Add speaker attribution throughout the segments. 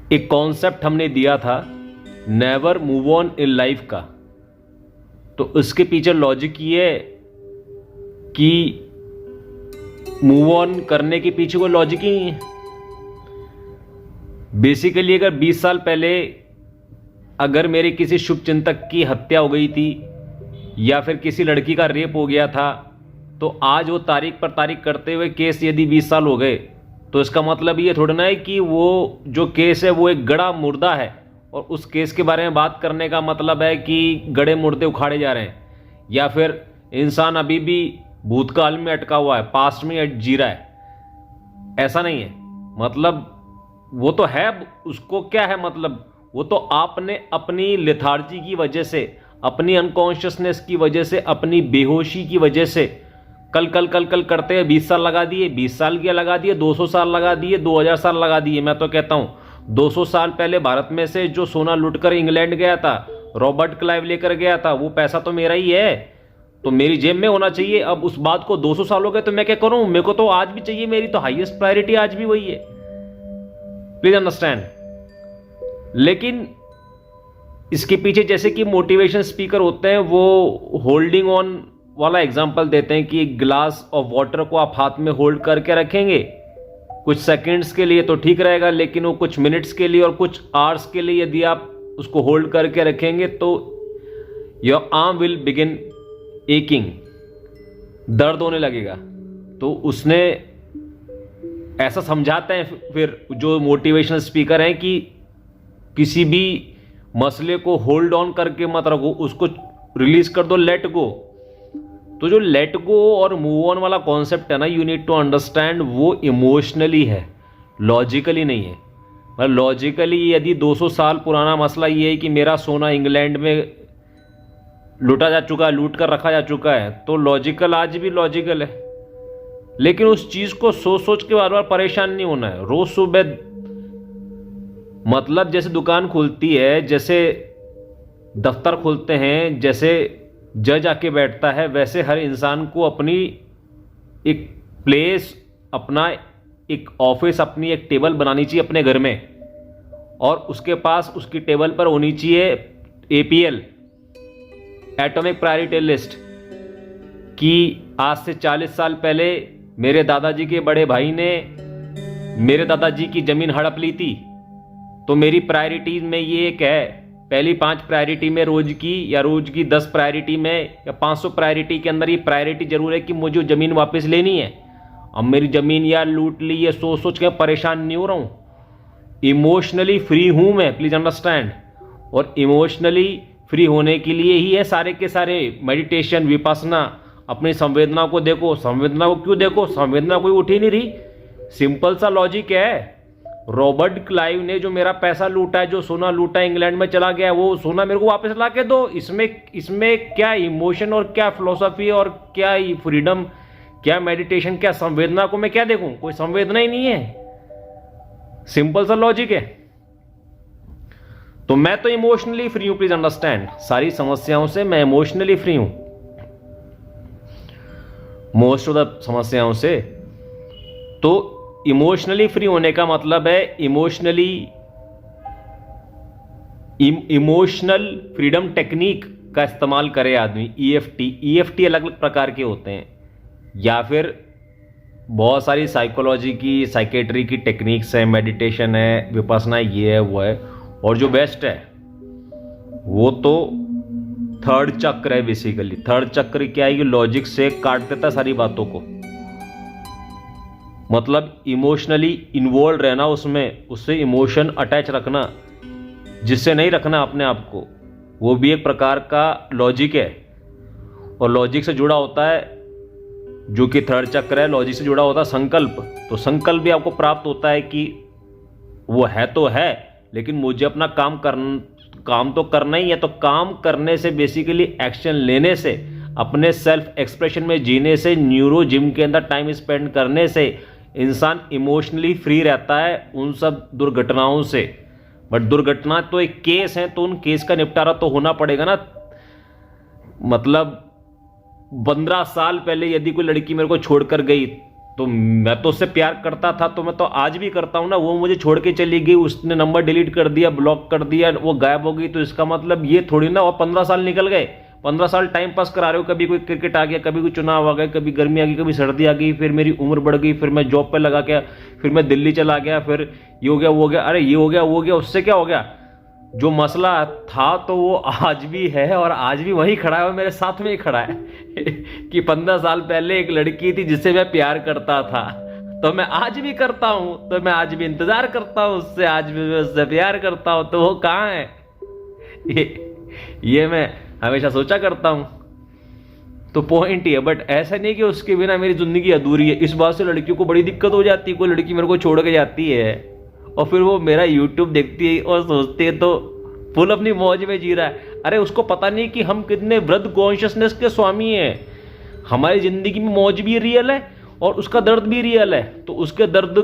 Speaker 1: एक कॉन्सेप्ट हमने दिया था never move on in life का। तो उसके पीछे लॉजिक ये है कि मूव ऑन करने के पीछे कोई लॉजिक ही नहीं है। बेसिकली अगर 20 साल पहले अगर मेरे किसी शुभचिंतक की हत्या हो गई थी या फिर किसी लड़की का रेप हो गया था, तो आज वो तारीख पर तारीख करते हुए केस यदि 20 साल हो गए, तो इसका मतलब ये थोड़ा ना है कि वो जो केस है वो एक गड़ा मुर्दा है और उस केस के बारे में बात करने का मतलब है कि गड़े मुर्दे उखाड़े जा रहे हैं, या फिर इंसान अभी भी भूतकाल में अटका हुआ है, पास्ट में जी रहा है। ऐसा नहीं है। मतलब वो तो है, उसको क्या है मतलब, वो तो आपने अपनी लेथार्जी की वजह से, अपनी अनकॉन्शियसनेस की वजह से, अपनी बेहोशी की वजह से कल कल कल कल करते हैं 20 साल लगा दिए, 20 साल क्या लगा दिए, 200 साल लगा दिए, 2000 साल लगा दिए। मैं तो कहता हूं 200 साल पहले भारत में से जो सोना लुटकर इंग्लैंड गया था, रॉबर्ट क्लाइव लेकर गया था, वो पैसा तो मेरा ही है, तो मेरी जेब में होना चाहिए। अब उस बात को 200 साल हो गए तो मैं क्या करूं, मेरे को तो आज भी चाहिए, मेरी तो हाईएस्ट प्रायोरिटी आज भी वही है। Please understand. लेकिन इसके पीछे जैसे कि मोटिवेशन स्पीकर होते हैं, वो होल्डिंग ऑन वाला एग्जांपल देते हैं कि एक ग्लास ऑफ वाटर को आप हाथ में होल्ड करके रखेंगे कुछ सेकंड्स के लिए तो ठीक रहेगा, लेकिन वो कुछ मिनट्स के लिए और कुछ आवर्स के लिए यदि आप उसको होल्ड करके रखेंगे तो your arm will begin aching, दर्द होने लगेगा। तो उसने ऐसा समझाते हैं फिर जो मोटिवेशनल स्पीकर हैं कि किसी भी मसले को होल्ड ऑन करके मत रखो, उसको रिलीज कर दो, लेट गो। तो जो लेट गो और मूव ऑन वाला कॉन्सेप्ट है ना, यू नीड टू अंडरस्टैंड, वो इमोशनली है, लॉजिकली नहीं है। मतलब लॉजिकली यदि 200 साल पुराना मसला ये है कि मेरा सोना इंग्लैंड में लूटा जा चुका है, लूट कर रखा जा चुका है, तो लॉजिकल आज भी लॉजिकल है। लेकिन उस चीज को सोच सोच के बार बार परेशान नहीं होना है। रोज सुबह मतलब जैसे दुकान खुलती है, जैसे दफ्तर खुलते हैं, जैसे जज आके बैठता है, वैसे हर इंसान को अपनी एक प्लेस, अपना एक ऑफिस, अपनी एक टेबल बनानी चाहिए अपने घर में, और उसके पास उसकी टेबल पर होनी चाहिए एपीएल, एटॉमिक प्रायोरिटी लिस्ट, कि आज से 40 साल पहले मेरे दादाजी के बड़े भाई ने मेरे दादाजी की जमीन हड़प ली थी, तो मेरी प्रायोरिटीज में ये एक है, पहली 5 प्रायोरिटी में रोज की, या रोज की 10 प्रायोरिटी में, या 500 प्रायोरिटी के अंदर ये प्रायोरिटी जरूर है कि मुझे जमीन वापस लेनी है। अब मेरी जमीन यार लूट ली, ये सोच सोच के परेशान नहीं हो रहा हूं, इमोशनली फ्री हूं मैं, प्लीज अंडरस्टैंड। और इमोशनली फ्री होने के लिए ही है सारे के सारे मेडिटेशन, विपස්සना। अपनी संवेदना को देखो, संवेदना को क्यों देखो, संवेदना कोई उठ ही नहीं रही। सिंपल सा लॉजिक है, रॉबर्ट क्लाइव ने जो मेरा पैसा लूटा है, जो सोना लूटा है, इंग्लैंड में चला गया, वो सोना मेरे को वापस ला के दो। इसमें क्या इमोशन और क्या फिलोसफी और क्या फ्रीडम, क्या मेडिटेशन, क्या संवेदना को मैं क्या देखूं, कोई संवेदना ही नहीं है। सिंपल सा लॉजिक है। तो मैं तो इमोशनली फ्री हूं, प्लीज अंडरस्टैंड। सारी समस्याओं से मैं इमोशनली फ्री हूं, मोस्ट ऑफ द समस्याओं से। तो इमोशनली फ्री होने का मतलब है इमोशनल फ्रीडम टेक्निक का इस्तेमाल करे आदमी। ईएफटी अलग अलग प्रकार के होते हैं, या फिर बहुत सारी साइकोलॉजी की, साइकेट्री की टेक्निक्स है, मेडिटेशन है, विपස්සना, ये है वो है। और जो बेस्ट है वो तो थर्ड चक्र है। बेसिकली थर्ड चक्र क्या है कि लॉजिक से काट देता सारी बातों को, मतलब इमोशनली इन्वॉल्व रहना उसमें, उससे इमोशन अटैच रखना, जिससे नहीं रखना अपने आप को, वो भी एक प्रकार का लॉजिक है। और लॉजिक से जुड़ा होता है जो कि थर्ड चक्र है, लॉजिक से जुड़ा होता है संकल्प। तो संकल्प भी आपको प्राप्त होता है कि वो है तो है, लेकिन मुझे अपना काम तो करना ही है। तो काम करने से, बेसिकली एक्शन लेने से, अपने सेल्फ एक्सप्रेशन में जीने से, न्यूरो जिम के अंदर टाइम स्पेंड करने से इंसान इमोशनली फ्री रहता है उन सब दुर्घटनाओं से। बट दुर्घटना तो एक केस है, तो उन केस का निपटारा तो होना पड़ेगा ना। मतलब 15 साल पहले यदि कोई लड़की मेरे को छोड़कर गई तो मैं तो उससे प्यार करता था, तो मैं तो आज भी करता हूँ ना। वो मुझे छोड़ के चली गई, उसने नंबर डिलीट कर दिया, ब्लॉक कर दिया, वो गायब हो गई, तो इसका मतलब ये थोड़ी ना। और 15 साल निकल गए, 15 साल टाइम पास करा रहे हो। कभी कोई क्रिकेट आ गया, कभी कोई चुनाव आ गया, कभी गर्मी आ गई, कभी सर्दी आ गई, फिर मेरी उम्र बढ़ गई, फिर मैं जॉब पे लगा गया, फिर मैं दिल्ली चला गया, फिर ये हो गया वो हो गया। अरे ये हो गया वो हो गया, उससे क्या हो गया? जो मसला था तो वो आज भी है, और आज भी वही खड़ा है, और मेरे साथ में ही खड़ा है कि 15 साल पहले एक लड़की थी जिससे मैं प्यार करता था, तो मैं आज भी करता हूं, तो मैं आज भी इंतजार करता हूं उससे, आज भी मैं उससे प्यार करता हूं। तो वो कहां है? ये मैं हमेशा सोचा करता हूं। तो पॉइंट ही है। बट ऐसा नहीं कि उसके बिना मेरी जिंदगी अधूरी है। इस बात से लड़कियों को बड़ी दिक्कत हो जाती है। कोई लड़की मेरे को छोड़ के जाती है और फिर वो मेरा यूट्यूब देखती है और सोचती है तो फुल अपनी मौज में जी रहा है। अरे उसको पता नहीं कि हम कितने वृद्ध कॉन्शियसनेस के स्वामी हैं। हमारी जिंदगी में मौज भी रियल है और उसका दर्द भी रियल है। तो उसके दर्द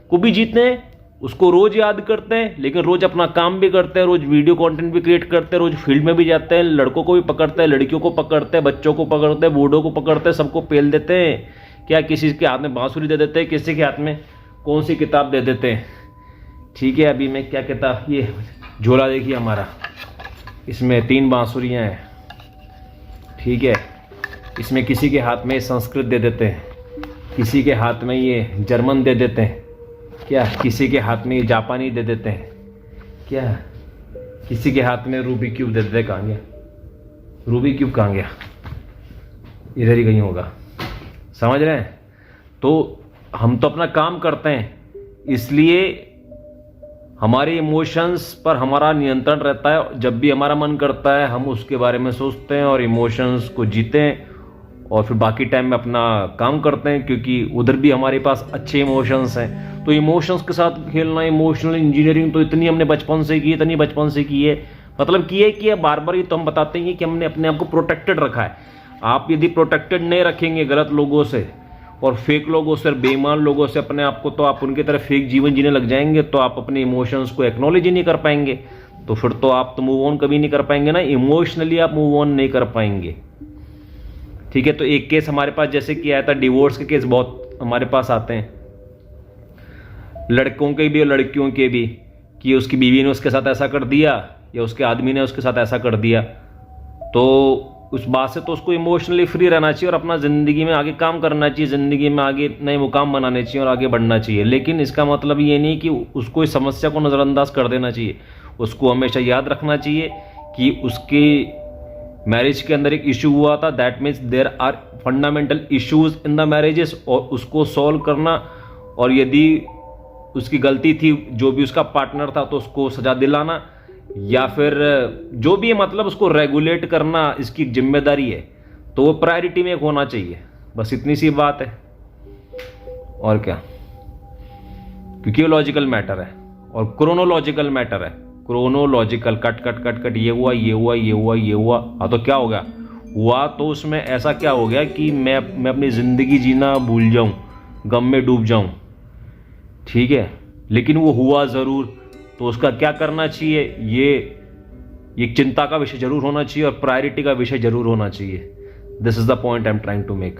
Speaker 1: को भी जीते हैं, उसको रोज याद करते हैं, लेकिन रोज अपना काम भी करते हैं, रोज वीडियो कंटेंट भी क्रिएट करते हैं, रोज फील्ड में भी जाते हैं, लड़कों को भी पकड़ते हैं, लड़कियों को पकड़ते हैं, बच्चों को पकड़ते हैं, बूढ़ों को पकड़ते हैं, सबको पेल देते हैं। क्या किसी के हाथ में बांसुरी दे देते हैं, किसी के हाथ में कौन सी किताब दे देते हैं। ठीक है, अभी मैं क्या किताब, ये झोला देखिए हमारा, इसमें 3 बांसुरियाँ हैं। ठीक है, इसमें किसी के हाथ में संस्कृत दे देते हैं, किसी के हाथ में ये जर्मन दे देते हैं, क्या किसी के हाथ में ये जापानी दे देते हैं, क्या किसी के हाथ में रूबी क्यूब दे देते हैं। कहाँ गया रूबी क्यूब? कहाँ गया? इधर ही कहीं होगा। समझ रहे हैं? तो हम तो अपना काम करते हैं, इसलिए हमारे इमोशंस पर हमारा नियंत्रण रहता है। जब भी हमारा मन करता है हम उसके बारे में सोचते हैं और इमोशंस को जीते हैं, और फिर बाकी टाइम में अपना काम करते हैं, क्योंकि उधर भी हमारे पास अच्छे इमोशंस हैं। तो इमोशंस के साथ खेलना, इमोशनल इंजीनियरिंग तो इतनी हमने बचपन से की, इतनी बचपन से की है, मतलब की है बार बार। ये तो हम बताते हैं कि हमने अपने आप को प्रोटेक्टेड रखा है। आप यदि प्रोटेक्टेड नहीं रखेंगे गलत लोगों से और फेक लोगों से, बेईमान लोगों से अपने आप को, तो आप उनकी तरफ फेक जीवन जीने लग जाएंगे, तो आप अपने इमोशंस को एक्नॉलेज ही नहीं कर पाएंगे। तो फिर तो आप तो मूव ऑन कभी नहीं कर पाएंगे ना, इमोशनली आप मूव ऑन नहीं कर पाएंगे। ठीक है, तो एक केस हमारे पास जैसे कि आया था, डिवोर्स के केस बहुत हमारे पास आते हैं, लड़कों के भी और लड़कियों के भी, कि उसकी बीवी ने उसके साथ ऐसा कर दिया या उसके आदमी ने उसके साथ ऐसा कर दिया। तो उस बात से तो उसको इमोशनली फ्री रहना चाहिए और अपना ज़िंदगी में आगे काम करना चाहिए, ज़िंदगी में आगे नए मुकाम बनाने चाहिए और आगे बढ़ना चाहिए। लेकिन इसका मतलब ये नहीं कि उसको इस समस्या को नज़रअंदाज कर देना चाहिए। उसको हमेशा याद रखना चाहिए कि उसके मैरिज के अंदर एक इशू हुआ था, that means there are fundamental issues in the marriages, और उसको सॉल्व करना। और यदि उसकी गलती थी, जो भी उसका पार्टनर था, तो उसको सजा दिलाना, या फिर जो भी है, मतलब उसको रेगुलेट करना इसकी जिम्मेदारी है। तो वो प्रायोरिटी में एक होना चाहिए, बस इतनी सी बात है। और क्या, क्योंकि ये लॉजिकल मैटर है और क्रोनोलॉजिकल मैटर है। Chronological, cut cut cut cut, ये हुआ ये हुआ ये हुआ ये हुआ। हाँ, तो क्या हो गया? हुआ तो उसमें ऐसा क्या हो गया कि मैं अपनी ज़िंदगी जीना भूल जाऊं, गम में डूब जाऊं। ठीक है, लेकिन वो हुआ ज़रूर। तो उसका क्या करना चाहिए? ये एक चिंता का विषय जरूर होना चाहिए और प्रायोरिटी का विषय जरूर होना चाहिए। This is the point I am trying to make.